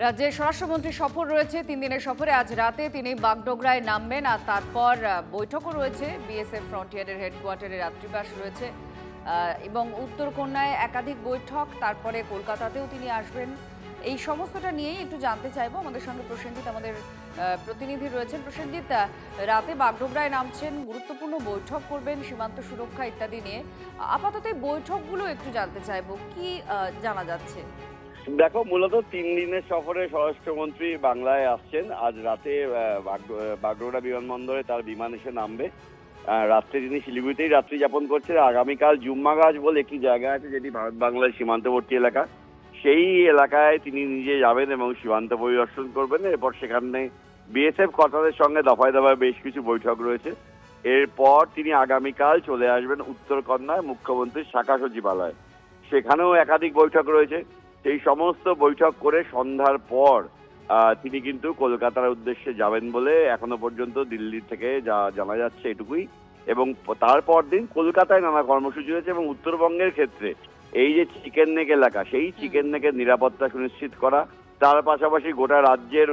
রাজ্যের স্বরাষ্ট্রমন্ত্রী সফর রয়েছে, 3 দিনের সফরে আজ রাতে তিনি বাগডোগরায় নামবেন আর তারপর বৈঠকও রয়েছে। বিএসএফ ফ্রন্টিয়ারের হেডকোয়ার্টারে রাত্রিবাস রয়েছে এবং উত্তরকন্যায় একাধিক বৈঠক, তারপরে কলকাতাতেও তিনি আসবেন। এই সমস্তটা নিয়েই একটু জানতে চাইবো। আমাদের সঙ্গে প্রসেনজিৎ, আমাদের প্রতিনিধি রয়েছেন। প্রসেনজিৎ, রাতে বাগডোগরায় নামছেন, গুরুত্বপূর্ণ বৈঠক করবেন সীমান্ত সুরক্ষা ইত্যাদি নিয়ে। আপাতত এই বৈঠকগুলো একটু জানতে চাইবো, কি জানা যাচ্ছে? দেখো, মূলত 3 দিনের সফরে স্বরাষ্ট্রমন্ত্রী বাংলায় আসছেন। আজ রাতে বাগডোগরা বিমানবন্দরে তার বিমান এসে নামবে। রাত্রে তিনি শিলিগুড়িতেই রাত্রি যাপন করছেন। আগামীকাল জুম্মাগাছ বলে একটি জায়গা আছে, যেটি ভারত বাংলার সীমান্তবর্তী এলাকা। সেই এলাকায় তিনি নিজে যাবেন এবং সীমান্ত পরিদর্শন করবেন। এরপর সেখানে বিএসএফ কর্তাদের সঙ্গে দফায় দফায় বেশ কিছু বৈঠক রয়েছে। এরপর তিনি আগামীকাল চলে আসবেন উত্তরকন্যায় মুখ্যমন্ত্রীর শাখা সচিবালয়। সেখানেও একাধিক বৈঠক রয়েছে। সেই সমস্ত বৈঠক করে সন্ধ্যার পর তিনি কিন্তু কলকাতার উদ্দেশ্যে যাবেন বলে এখনো পর্যন্ত দিল্লি থেকে যা জানা যাচ্ছে এটুকুই। এবং তারপর দিন কলকাতায় নানা কর্মসূচি রয়েছে। এবং উত্তরবঙ্গের ক্ষেত্রে এই যে চিকেন নেক এলাকা, সেই চিকেন নেকের নিরাপত্তা সুনিশ্চিত করা, তার পাশাপাশি গোটা রাজ্যের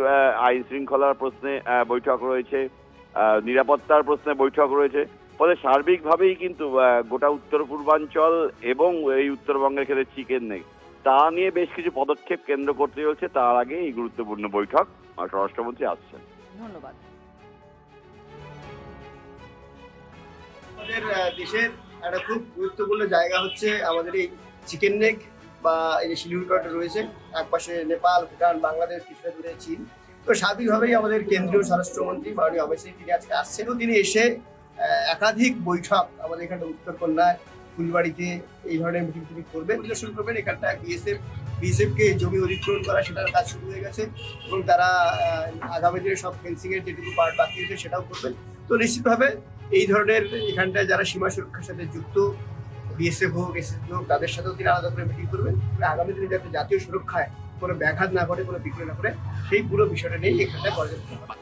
আইন শৃঙ্খলার প্রশ্নে বৈঠক রয়েছে, নিরাপত্তার প্রশ্নে বৈঠক রয়েছে। ফলে সার্বিকভাবেই কিন্তু গোটা উত্তর পূর্বাঞ্চল এবং এই উত্তরবঙ্গের ক্ষেত্রে চিকেন নেক, তা নিয়ে বেশ কিছু পদক্ষেপ কেন্দ্র করতে চলছে। তার আগে এই গুরুত্বপূর্ণ বৈঠক স্বরাষ্ট্রমন্ত্রী আসছেন। ধন্যবাদ। আমাদের দেশের একটা খুব গুরুত্বপূর্ণ জায়গা হচ্ছে আমাদের এই চিকেন নেক বা এই যে শিলিগুড়ি রয়েছে, একপাশে নেপাল, ভুটান, বাংলাদেশ, কিছুটা দূরে চীন। তো স্বাভাবিকভাবেই আমাদের কেন্দ্রীয় স্বরাষ্ট্রমন্ত্রী মাননীয় অমিত শাহ তিনি আজকে আসছেন। তিনি এসে একাধিক বৈঠক আমাদের এখানে উত্তরকন্যায়, ফুলবাড়িতে এই ধরনের মিটিং টিটিং করবেন, পরিদর্শন করবেন। এখানটা বিএসএফকে জমি অধিগ্রহণ করা, সেটার কাজ শুরু হয়ে গেছে এবং তারা আগামী দিনে সব ফেন্সিং এর যেটুকু পার্ট বাকি আছে সেটাও করবেন। তো নিশ্চিতভাবে এই ধরনের এখানটায় যারা সীমা সুরক্ষার সাথে যুক্ত, বিএসএফ হোক, এসএসবি হোক, তাদের সাথেও তিনি আলাদা করে মিটিং করবেন। আগামী দিনে যাতে জাতীয় সুরক্ষায় কোনো ব্যাঘাত না ঘটে, কোনো বিঘ্ন না করে, সেই পুরো বিষয়টা নিয়েই এখানটায় পর্যালোচনা হবে।